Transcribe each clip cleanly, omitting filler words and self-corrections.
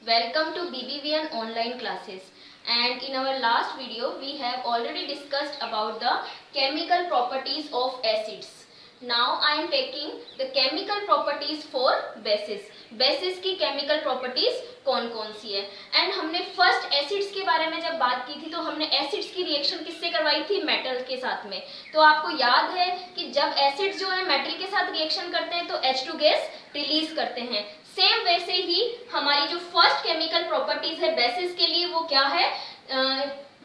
Welcome to BBVN online classes. And in our last video, we have already discussed about the chemical properties of acids. Now I am taking the chemical properties for bases. Basis की chemical properties कौन कौन सी है। And हमने first acids के बारे में जब बात की थी तो हमने एसिड्स की रिएक्शन किससे करवाई थी, मेटल के साथ में। तो आपको याद है कि जब एसिड्स जो है मेटल के साथ रिएक्शन करते हैं तो H2 गैस रिलीज करते हैं। सेम वैसे ही हमारी जो फर्स्ट केमिकल प्रॉपर्टीज है बेसिस के लिए वो क्या है,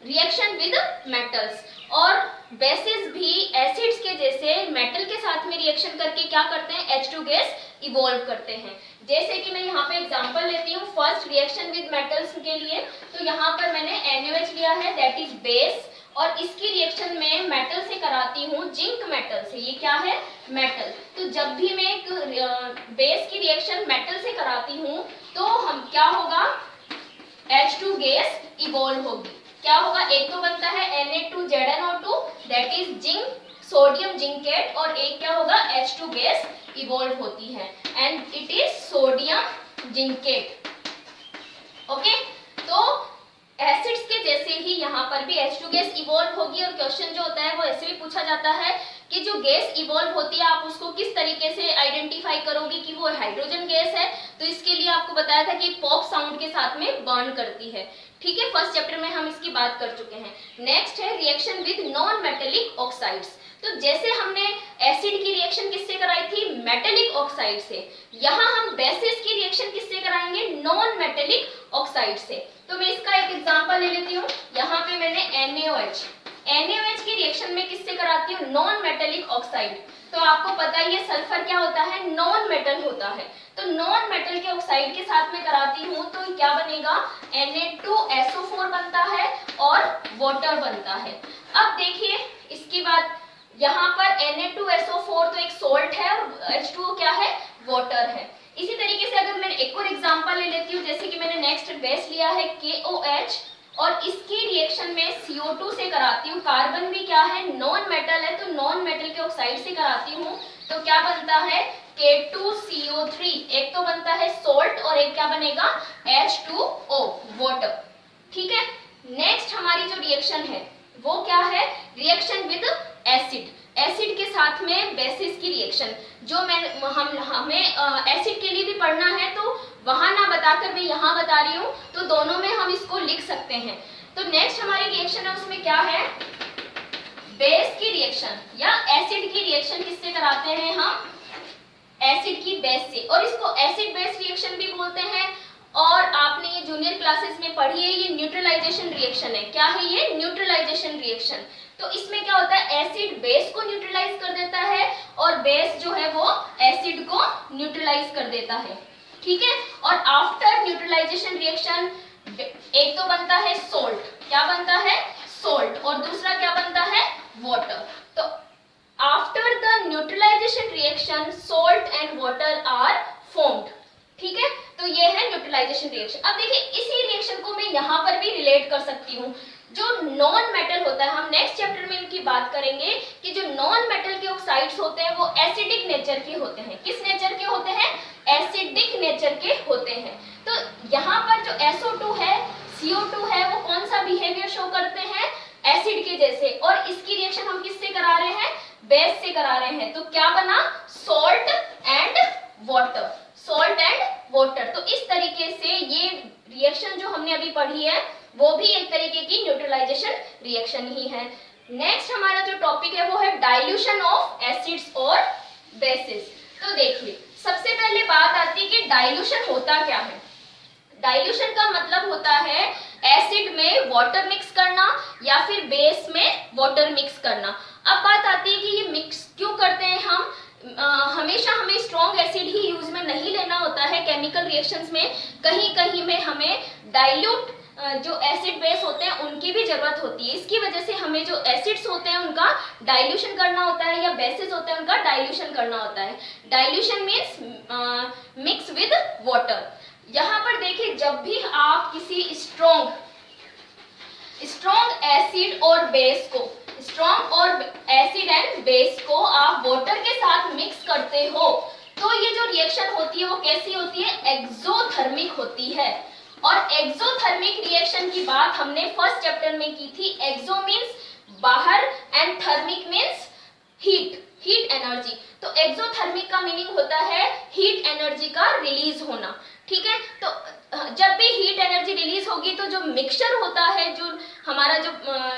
रिएक्शन विद मेटल्स। और बेसिस भी एसिड्स के जैसे मेटल के साथ में रिएक्शन करके क्या करते हैं, H2 गैस इवॉल्व करते हैं। जैसे कि मैं यहाँ पे एग्जांपल लेती हूँ फर्स्ट रिएक्शन विद मेटल्स के लिए। तो यहाँ पर मैंने NaOH लिया है, दैट इज बेस, और इसकी रिएक्शन में मेटल से कराती हूँ, जिंक मेटल से। ये क्या है, मेटल। तो जब भी मैं एक बेस की रिएक्शन मेटल से कराती हूँ तो हम क्या होगा, H2 गैस इवॉल्व होगी। क्या होगा, एक तो बनता है Na2ZnO2 that is zinc, sodium zincate, और एक क्या होगा, H2 गैस इवॉल्व होती है and it is sodium zincate. Okay, तो एसिड्स के जैसे ही यहाँ पर भी H2 गैस इवॉल्व होगी। और क्वेश्चन जो होता है वो ऐसे भी पूछा जाता है कि जो गैस इवॉल्व होती है आप उसको किस तरीके से आइडेंटिफाई करोगे कि वो हाइड्रोजन गैस है। तो इसके लिए आपको बताया था कि पॉप साउंड के साथ में बर्न करती है। ठीक है, फर्स्ट चैप्टर में हम इसकी बात कर चुके हैं। नेक्स्ट है reaction with non metallic oxides. तो जैसे हमने एसिड की रिएक्शन किससे कराई थी, मेटेलिक ऑक्साइड से, यहाँ हम बेसिस की रिएक्शन किससे कराएंगे, नॉन मेटेलिक ऑक्साइड से। तो मैं इसका एक एग्जांपल ले लेती हूँ। यहाँ पे मैंने NaOH की रिएक्शन में किससे कराती हूँ, नॉन मेटेलिक ऑक्साइड। तो आपको पता ही है सल्फर क्या होता है, नॉन मेटल होता है। तो नॉन मेटल के ऑक्साइड के साथ में कराती हूँ तो क्या बनेगा, Na2SO4 बनता है और वाटर बनता है। अब देखिए इसके बाद यहाँ पर Na2SO4 तो एक सोल्ट है और H2O क्या है, वाटर है। इसी तरीके से अगर मैं एक और एग्जांपल ले लेती हूँ, जैसे कि मैंने नेक्स्ट बेस लिया है KOH और इसकी रिएक्शन में CO2 से कराती हूँ। कार्बन भी क्या है, नॉन मेटल है, तो नॉन मेटल के ऑक्साइड से कराती हूँ तो क्या बनता है, K2CO3। एक तो बनता है सोल्ट और एक क्या बनेगा, H2O वाटर। ठीक है, नेक्स्ट हमारी जो रिएक्शन है वो क्या है, रिएक्शन विद एसिड। एसिड के साथ में बेसिस की रिएक्शन, जो हमें एसिड के लिए भी पढ़ना है तो वहां ना बताकर मैं यहाँ बता रही हूँ, तो दोनों में हम इसको लिख सकते हैं। तो नेक्स्ट हमारी रिएक्शन है उसमें क्या है, बेस की रिएक्शन या एसिड की रिएक्शन किससे कराते हैं हम, एसिड की बेस से। और इसको एसिड बेस रिएक्शन भी बोलते हैं। और आपने ये जूनियर क्लासेस में पढ़ी है, ये न्यूट्रलाइजेशन रिएक्शन है। क्या है ये, न्यूट्रलाइजेशन रिएक्शन। तो इसमें क्या होता है, एसिड बेस को न्यूट्रलाइज कर देता है और बेस जो है वो एसिड को न्यूट्रलाइज कर देता है। ठीक है, और आफ्टर न्यूट्रलाइजेशन रिएक्शन एक तो बनता है सोल्ट, क्या बनता है, सोल्ट, और दूसरा क्या बनता है, वाटर। तो after the neutralization reaction salt and water are formed. ठीक है, तो ये है न्यूट्रलाइजेशन रिएक्शन। अब देखिए इसी रिएक्शन को मैं यहाँ पर भी रिलेट कर सकती हूँ। जो नॉन मेटल होता है, हम नेक्स्ट चैप्टर में इनकी बात करेंगे कि जो नॉन मेटल के ऑक्साइड्स होते हैं वो एसिडिक नेचर के होते हैं। किस नेचर के होते हैं, एसिडिक नेचर के होते हैं। तो यहाँ पर जो SO2 है, CO2 है, वो कौन सा बिहेवियर शो करते हैं, एसिड के जैसे। और इसकी रिएक्शन हम किससे करा रहे हैं, बेस से करा रहे हैं। तो क्या बना, salt and water, salt and water. तो इस तरीके से ये रिएक्शन जो हमने अभी पढ़ी है वो भी एक तरीके की न्यूट्रलाइजेशन रिएक्शन ही है। नेक्स्ट हमारा जो टॉपिक है वो है डाइल्यूशन ऑफ एसिड्स और बेसिस। तो देखिए सबसे पहले बात आती है कि डाइल्यूशन होता क्या है। डाइल्यूशन का मतलब होता है एसिड में वाटर मिक्स करना या फिर बेस में वाटर मिक्स करना। अब बात आती है कि ये मिक्स क्यों करते हैं हम। हमेशा हमें स्ट्रॉन्ग एसिड ही यूज में नहीं लेना होता है केमिकल रिएक्शंस में, कहीं कहीं में हमें डाइल्यूट जो एसिड बेस होते हैं उनकी भी जरूरत होती है। इसकी वजह से हमें जो एसिड्स होते हैं उनका डाइल्यूशन करना होता है या बेसिस होते हैं उनका डाइल्यूशन करना होता है। Dilution means mix with water. यहाँ पर देखिए जब भी आप किसी स्ट्रॉन्ग एसिड और बेस को, स्ट्रॉन्ग और एसिड एंड बेस को आप वाटर के साथ मिक्स करते हो तो ये जो रिएक्शन होती है वो कैसी होती है, एक्सोथर्मिक होती है। और एक्सोथर्मिक रिएक्शन की बात हमने फर्स्ट चैप्टर में की थी। एक्सो मीन्स बाहर and thermic means heat energy. तो एक्सोथर्मिक का मीनिंग होता है हीट एनर्जी का रिलीज होना। ठीक है, तो जब भी हीट एनर्जी रिलीज होगी तो जो मिक्सचर होता है, जो हमारा जो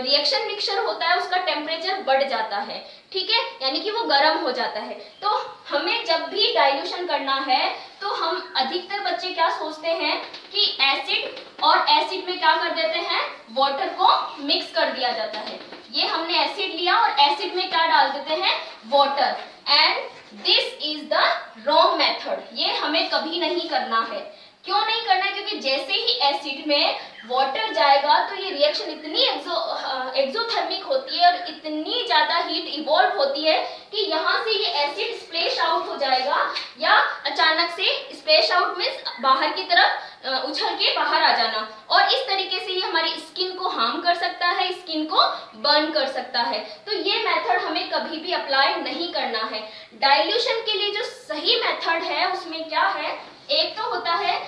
रिएक्शन मिक्सचर होता है, उसका टेम्परेचर बढ़ जाता है। ठीक है, यानी कि वो गर्म हो जाता है। तो हमें जब भी डाइल्यूशन करना है तो हम अधिकतर बच्चे क्या सोचते हैं कि एसिड और एसिड में क्या कर देते हैं, वाटर को मिक्स कर दिया जाता है। ये हमने एसिड लिया और एसिड में क्या डाल देते हैं, water, and this is the wrong method. ये हमें कभी नहीं करना है। क्यों नहीं करना है? क्योंकि जैसे ही एसिड में वाटर जाएगा तो ये रिएक्शन इतनी एक्सोथर्मिक होती है और इतनी ज्यादा हीट इवॉल्व होती है कि यहाँ से ये एसिड स्प्लैश आउट हो जाएगा, या अचानक से स्प्लैश आउट मीन्स बाहर की तरफ उछल के बाहर आ जाना। और इस तरीके से ये हमारी स्किन को हार्म कर सकता है, स्किन को बर्न कर सकता है। तो ये मेथड हमें कभी भी अप्लाई नहीं करना है। डाइल्यूशन के लिए जो सही मेथड है उसमें क्या है, एक तो होता है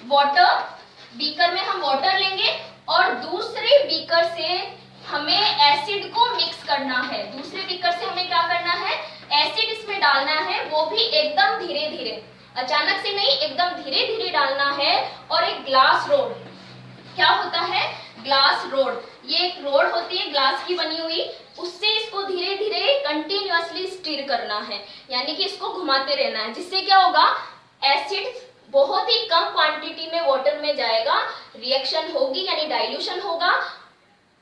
वाटर, बीकर में हम वाटर लेंगे और दूसरे बीकर से हमें एसिड को मिक्स करना है। दूसरे बीकर से हमें क्या करना है, एसिड इसमें डालना है, वो भी एकदम धीरे धीरे, अचानक से नहीं, एकदम धीरे धीरे डालना है। और एक ग्लास रोड, क्या होता है, ग्लास रोड, ये एक रोड होती है ग्लास की बनी हुई, उससे इसको धीरे धीरे कंटिन्यूअसली स्टिर करना है, यानी कि इसको घुमाते रहना है। जिससे क्या होगा, एसिड बहुत ही कम क्वांटिटी में वाटर में जाएगा, रिएक्शन होगी यानी डाइल्यूशन होगा,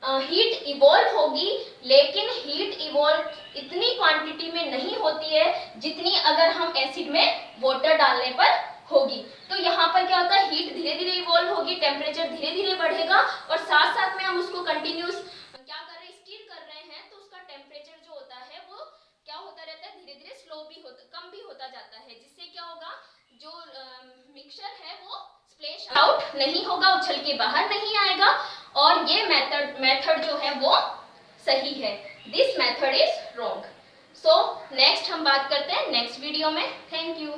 हीट इवॉल्व होगी, लेकिन हीट इवॉल्व इतनी क्वांटिटी में नहीं होती है जितनी अगर हम एसिड में वाटर डालने पर होगी। तो यहाँ पर क्या होता है, हीट धीरे धीरे इवॉल्व होगी, टेम्परेचर धीरे धीरे बढ़ेगा और साथ साथ में हम उसको कंटिन्यूस क्या कर रहे हैं, स्टीर कर रहे हैं, तो उसका टेम्परेचर जो होता है वो क्या होता रहता है, धीरे धीरे स्लो भी होता, कम भी होता जाता है। जिससे क्या होगा, जो मिक्सचर है वो स्प्लैश आउट नहीं होगा, उछल के बाहर नहीं आएगा, और ये मेथड जो है वो सही है। This method is wrong. So next हम बात करते हैं नेक्स्ट वीडियो में। Thank you.